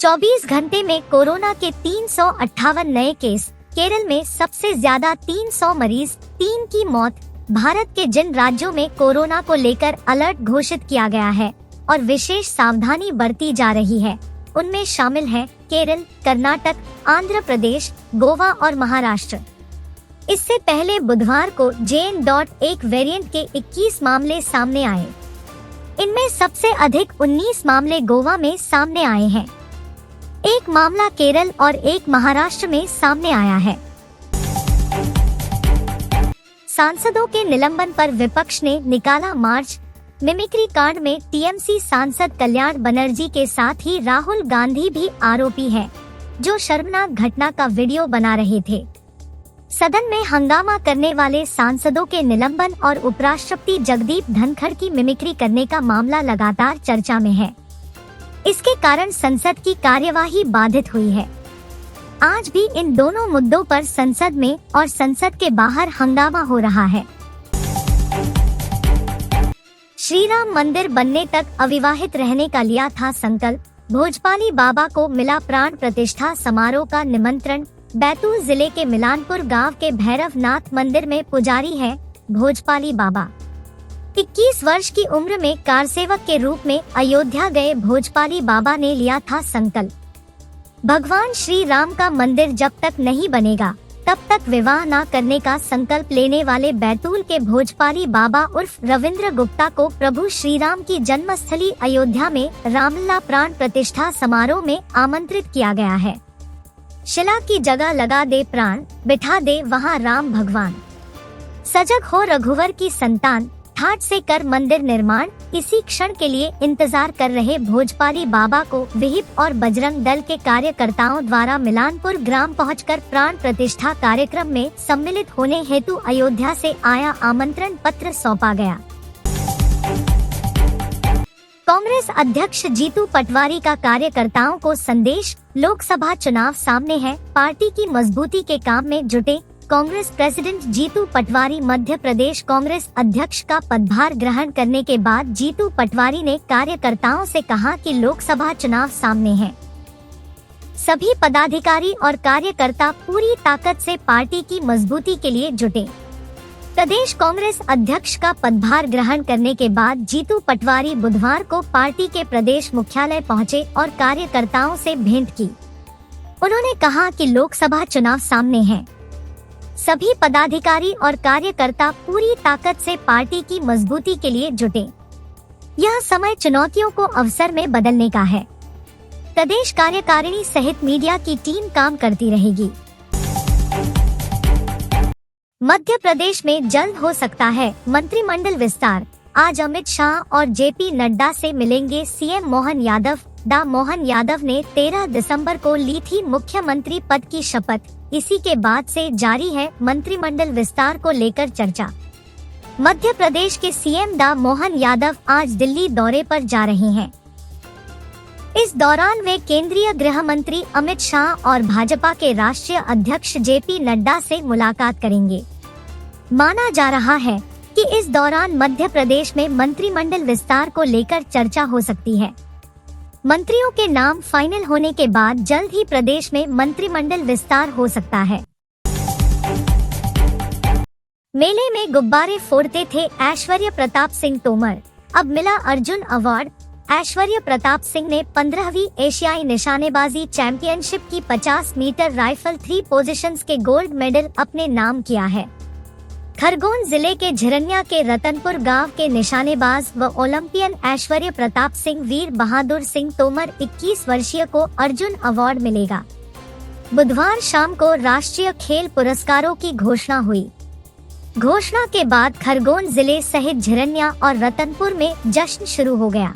24 घंटे में कोरोना के 358 नए केस। केरल में सबसे ज्यादा 300 मरीज, 3 की मौत। भारत के जिन राज्यों में कोरोना को लेकर अलर्ट घोषित किया गया है और विशेष सावधानी बरती जा रही है, उनमें शामिल है केरल, कर्नाटक, आंध्र प्रदेश, गोवा और महाराष्ट्र। इससे पहले बुधवार को JN.1 वेरिएंट के 21 मामले सामने आए। इनमें सबसे अधिक 19 मामले गोवा में सामने आए हैं। एक मामला केरल और एक महाराष्ट्र में सामने आया है। सांसदों के निलंबन पर विपक्ष ने निकाला मार्च। मिमिक्री कांड में टीएमसी सांसद कल्याण बनर्जी के साथ ही राहुल गांधी भी आरोपी हैं, जो शर्मनाक घटना का वीडियो बना रहे थे। सदन में हंगामा करने वाले सांसदों के निलंबन और उपराष्ट्रपति जगदीप धनखड़ की मिमिक्री करने का मामला लगातार चर्चा में है। इसके कारण संसद की कार्यवाही बाधित हुई है। आज भी इन दोनों मुद्दों पर संसद में और संसद के बाहर हंगामा हो रहा है। श्री राम मंदिर बनने तक अविवाहित रहने का लिया था संकल्प। भोजपाली बाबा को मिला प्राण प्रतिष्ठा समारोह का निमंत्रण। बैतूल जिले के मिलानपुर गांव के भैरवनाथ मंदिर में पुजारी है भोजपाली बाबा। 21 वर्ष की उम्र में कारसेवक के रूप में अयोध्या गए भोजपाली बाबा ने लिया था संकल्प। भगवान श्री राम का मंदिर जब तक नहीं बनेगा तब तक विवाह न करने का संकल्प लेने वाले बैतूल के भोजपाली बाबा उर्फ रविंद्र गुप्ता को प्रभु श्री राम की जन्मस्थली अयोध्या में रामलला प्राण प्रतिष्ठा समारोह में आमंत्रित किया गया है। शिला की जगह लगा दे प्राण, बिठा दे वहाँ राम भगवान। सजग हो रघुवर की संतान, ठाट से कर मंदिर निर्माण। इसी क्षण के लिए इंतजार कर रहे भोजपाली बाबा को विहिप और बजरंग दल के कार्यकर्ताओं द्वारा मिलानपुर ग्राम पहुंचकर प्राण प्रतिष्ठा कार्यक्रम में सम्मिलित होने हेतु अयोध्या से आया आमंत्रण पत्र सौंपा गया। कांग्रेस अध्यक्ष जीतू पटवारी का कार्यकर्ताओं को संदेश। लोकसभा चुनाव सामने है, पार्टी की मजबूती के काम में जुटे। कांग्रेस प्रेसिडेंट जीतू पटवारी मध्य प्रदेश कांग्रेस अध्यक्ष का पदभार ग्रहण करने के बाद जीतू पटवारी ने कार्यकर्ताओं से कहा कि लोकसभा चुनाव सामने है। सभी पदाधिकारी और कार्यकर्ता पूरी ताकत से पार्टी की मजबूती के लिए जुटे। प्रदेश कांग्रेस अध्यक्ष का पदभार ग्रहण करने के बाद जीतू पटवारी बुधवार को पार्टी के प्रदेश मुख्यालय पहुंचे और कार्यकर्ताओं से भेंट की। उन्होंने कहा कि लोकसभा चुनाव सामने है, सभी पदाधिकारी और कार्यकर्ता पूरी ताकत से पार्टी की मजबूती के लिए जुटे। यह समय चुनौतियों को अवसर में बदलने का है। प्रदेश कार्यकारिणी सहित मीडिया की टीम काम करती रहेगी। मध्य प्रदेश में जल्द हो सकता है मंत्रिमंडल विस्तार। आज अमित शाह और जेपी नड्डा से मिलेंगे सीएम मोहन यादव। मोहन यादव ने 13 दिसंबर को ली थी मुख्यमंत्री पद की शपथ। इसी के बाद से जारी है मंत्रिमंडल विस्तार को लेकर चर्चा। मध्य प्रदेश के सीएम मोहन यादव आज दिल्ली दौरे पर जा रहे हैं। इस दौरान वे केंद्रीय गृह मंत्री अमित शाह और भाजपा के राष्ट्रीय अध्यक्ष जेपी नड्डा से मुलाकात करेंगे। माना जा रहा है कि इस दौरान मध्य प्रदेश में मंत्रिमंडल विस्तार को लेकर चर्चा हो सकती है। मंत्रियों के नाम फाइनल होने के बाद जल्द ही प्रदेश में मंत्रिमंडल विस्तार हो सकता है। मेले में गुब्बारे फोड़ते थे ऐश्वर्य प्रताप सिंह तोमर, अब मिला अर्जुन अवार्ड। ऐश्वर्य प्रताप सिंह ने 15वीं एशियाई निशानेबाजी चैंपियनशिप की 50 मीटर राइफल 3 पोजीशंस के गोल्ड मेडल अपने नाम किया है। खरगोन जिले के झिरनिया के रतनपुर गांव के निशानेबाज व ओलंपियन ऐश्वर्य प्रताप सिंह वीर बहादुर सिंह तोमर 21 वर्षीय को अर्जुन अवार्ड मिलेगा। बुधवार शाम को राष्ट्रीय खेल पुरस्कारों की घोषणा हुई। घोषणा के बाद खरगोन जिले सहित झिरनिया और रतनपुर में जश्न शुरू हो गया।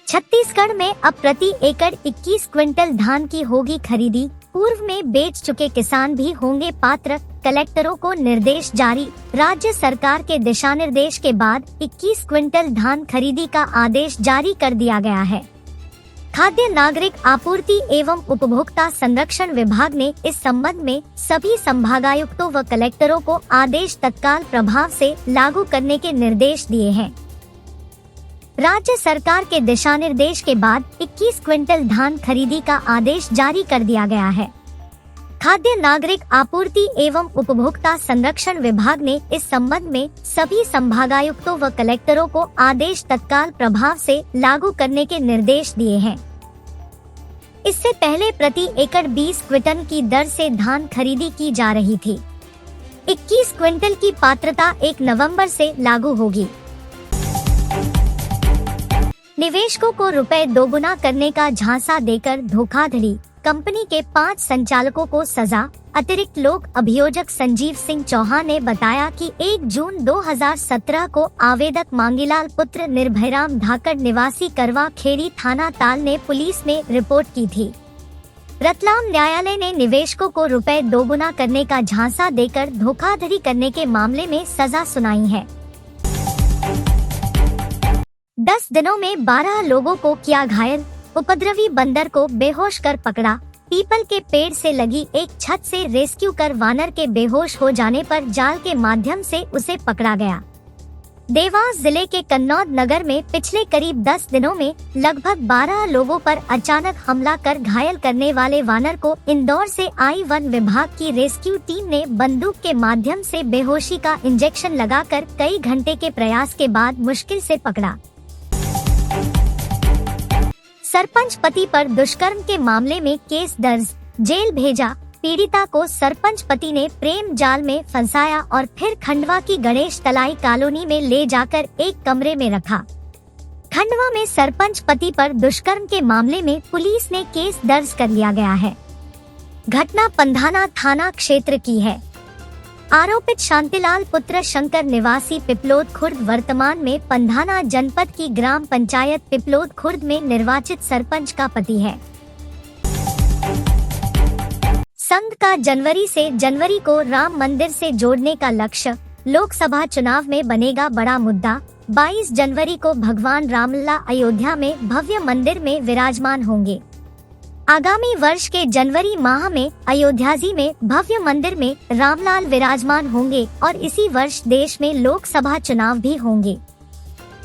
छत्तीसगढ़ में अब प्रति एकड़ 21 क्विंटल धान की होगी खरीदी। पूर्व में बेच चुके किसान भी होंगे पात्र, कलेक्टरों को निर्देश जारी। राज्य सरकार के दिशा निर्देश के बाद 21 क्विंटल धान खरीदी का आदेश जारी कर दिया गया है। खाद्य नागरिक आपूर्ति एवं उपभोक्ता संरक्षण विभाग ने इस संबंध में सभी संभागायुक्तों व कलेक्टरों को आदेश तत्काल प्रभाव से लागू करने के निर्देश दिए हैं। राज्य सरकार के दिशा निर्देश के बाद 21 क्विंटल धान खरीदी का आदेश जारी कर दिया गया है। खाद्य नागरिक आपूर्ति एवं उपभोक्ता संरक्षण विभाग ने इस संबंध में सभी संभागायुक्तों व कलेक्टरों को आदेश तत्काल प्रभाव से लागू करने के निर्देश दिए हैं। इससे पहले प्रति एकड़ 20 क्विंटल की दर से धान खरीदी की जा रही थी। 21 क्विंटल की पात्रता 1 नवंबर से लागू होगी। निवेशकों को रुपए दोगुना करने का झांसा देकर धोखाधड़ी, कंपनी के 5 संचालकों को सजा। अतिरिक्त लोक अभियोजक संजीव सिंह चौहान ने बताया कि 1 जून 2017 को आवेदक मांगीलाल पुत्र निर्भयराम धाकड़ निवासी करवा खेड़ी थाना ताल ने पुलिस में रिपोर्ट की थी। रतलाम न्यायालय ने निवेशकों को रुपए दोगुना करने का झांसा देकर धोखाधड़ी करने के मामले में सजा सुनाई है। 10 दिनों में 12 लोगों को किया घायल, उपद्रवी बंदर को बेहोश कर पकड़ा। पीपल के पेड़ से लगी एक छत से रेस्क्यू कर वानर के बेहोश हो जाने पर जाल के माध्यम से उसे पकड़ा गया। देवास जिले के कन्नौद नगर में पिछले करीब 10 दिनों में लगभग 12 लोगों पर अचानक हमला कर घायल करने वाले वानर को इंदौर से आई वन विभाग की रेस्क्यू टीम ने बंदूक के माध्यम से बेहोशी का इंजेक्शन लगाकर कई घंटे के प्रयास के बाद मुश्किल से पकड़ा। सरपंच पति पर दुष्कर्म के मामले में केस दर्ज, जेल भेजा। पीड़िता को सरपंच पति ने प्रेम जाल में फंसाया और फिर खंडवा की गणेश तलाई कॉलोनी में ले जाकर एक कमरे में रखा। खंडवा में सरपंच पति पर दुष्कर्म के मामले में पुलिस ने केस दर्ज कर लिया गया है। घटना पंधाना थाना क्षेत्र की है। आरोपित शांतिलाल पुत्र शंकर निवासी पिपलोद खुर्द वर्तमान में पंधाना जनपद की ग्राम पंचायत पिपलोद खुर्द में निर्वाचित सरपंच का पति है। संघ का जनवरी को राम मंदिर से जोड़ने का लक्ष्य, लोकसभा चुनाव में बनेगा बड़ा मुद्दा। 22 जनवरी को भगवान रामलला अयोध्या में भव्य मंदिर में विराजमान होंगे। आगामी वर्ष के जनवरी माह में अयोध्याजी में भव्य मंदिर में रामलाल विराजमान होंगे और इसी वर्ष देश में लोकसभा चुनाव भी होंगे।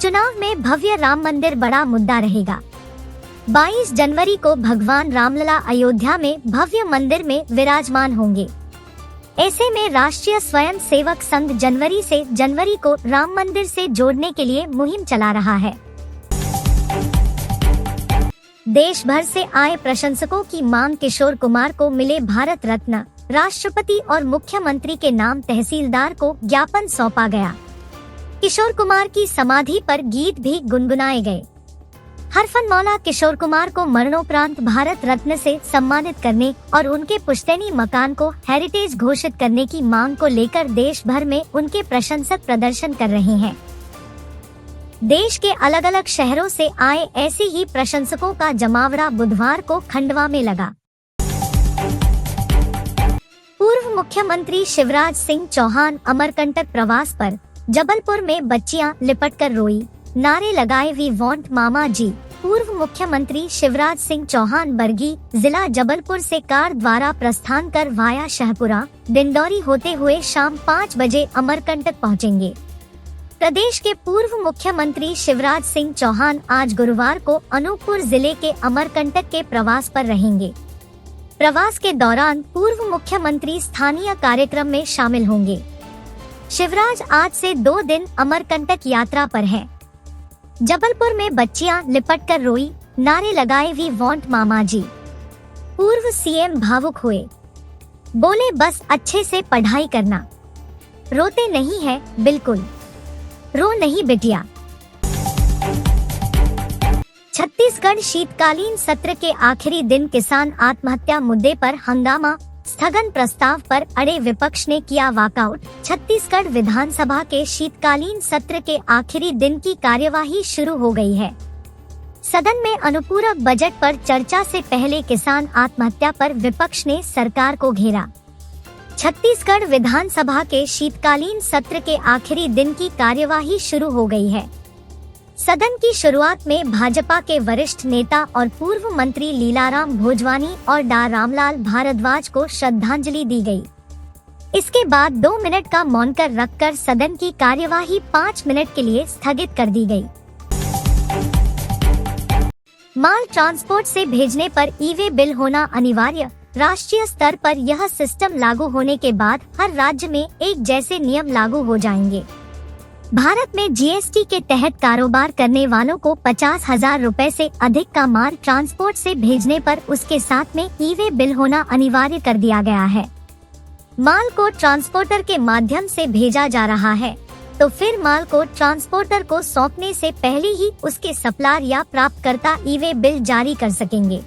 चुनाव में भव्य राम मंदिर बड़ा मुद्दा रहेगा। 22 जनवरी को भगवान रामलला अयोध्या में भव्य मंदिर में विराजमान होंगे। ऐसे में राष्ट्रीय स्वयं सेवक संघ जनवरी को राम मंदिर से जोड़ने के लिए मुहिम चला रहा है। देश भर से आए प्रशंसकों की मांग, किशोर कुमार को मिले भारत रत्न। राष्ट्रपति और मुख्यमंत्री के नाम तहसीलदार को ज्ञापन सौंपा गया। किशोर कुमार की समाधि पर गीत भी गुनगुनाए गए। हरफनमौला किशोर कुमार को मरणोपरांत भारत रत्न से सम्मानित करने और उनके पुश्तैनी मकान को हेरिटेज घोषित करने की मांग को लेकर देश भर में उनके प्रशंसक प्रदर्शन कर रहे हैं। देश के अलग अलग शहरों से आए ऐसे ही प्रशंसकों का जमावड़ा बुधवार को खंडवा में लगा। पूर्व मुख्यमंत्री शिवराज सिंह चौहान अमरकंटक प्रवास पर। जबलपुर में बच्चियां लिपटकर रोई, नारे लगाए वी वांट मामा जी। पूर्व मुख्यमंत्री शिवराज सिंह चौहान बरगी जिला जबलपुर से कार द्वारा प्रस्थान कर वाया शहपुरा डिंडौरी होते हुए शाम 5 बजे अमरकंटक पहुंचेंगे। प्रदेश के पूर्व मुख्यमंत्री शिवराज सिंह चौहान आज गुरुवार को अनूपपुर जिले के अमरकंटक के प्रवास पर रहेंगे। प्रवास के दौरान पूर्व मुख्यमंत्री स्थानीय कार्यक्रम में शामिल होंगे। शिवराज आज से 2 दिन अमरकंटक यात्रा पर हैं। जबलपुर में बच्चियां लिपटकर रोई, नारे लगाए वी वांट मामा जी। पूर्व सीएम भावुक हुए, बोले बस अच्छे से पढ़ाई करना, रोते नहीं है बिल्कुल, रो नहीं बिटिया। छत्तीसगढ़ शीतकालीन सत्र के आखिरी दिन किसान आत्महत्या मुद्दे पर हंगामा, स्थगन प्रस्ताव पर अड़े विपक्ष ने किया वॉकआउट। छत्तीसगढ़ विधानसभा के शीतकालीन सत्र के आखिरी दिन की कार्यवाही शुरू हो गई है। सदन में अनुपूरक बजट पर चर्चा से पहले किसान आत्महत्या पर विपक्ष ने सरकार को घेरा। छत्तीसगढ़ विधानसभा के शीतकालीन सत्र के आखिरी दिन की कार्यवाही शुरू हो गई है। सदन की शुरुआत में भाजपा के वरिष्ठ नेता और पूर्व मंत्री लीलाराम भोजवानी और डा रामलाल भारद्वाज को श्रद्धांजलि दी गई। इसके बाद 2 मिनट का मौन रखकर सदन की कार्यवाही 5 मिनट के लिए स्थगित कर दी गई। माल ट्रांसपोर्ट से भेजने पर ई-वे बिल होना अनिवार्य। राष्ट्रीय स्तर पर यह सिस्टम लागू होने के बाद हर राज्य में एक जैसे नियम लागू हो जाएंगे। भारत में जीएसटी के तहत कारोबार करने वालों को 50,000 रुपए से अधिक का माल ट्रांसपोर्ट से भेजने पर उसके साथ में ई-वे बिल होना अनिवार्य कर दिया गया है। माल को ट्रांसपोर्टर के माध्यम से भेजा जा रहा है, तो फिर माल को ट्रांसपोर्टर को सौंपने से पहले ही उसके सप्लायर या प्राप्तकर्ता ई-वे बिल जारी कर सकेंगे।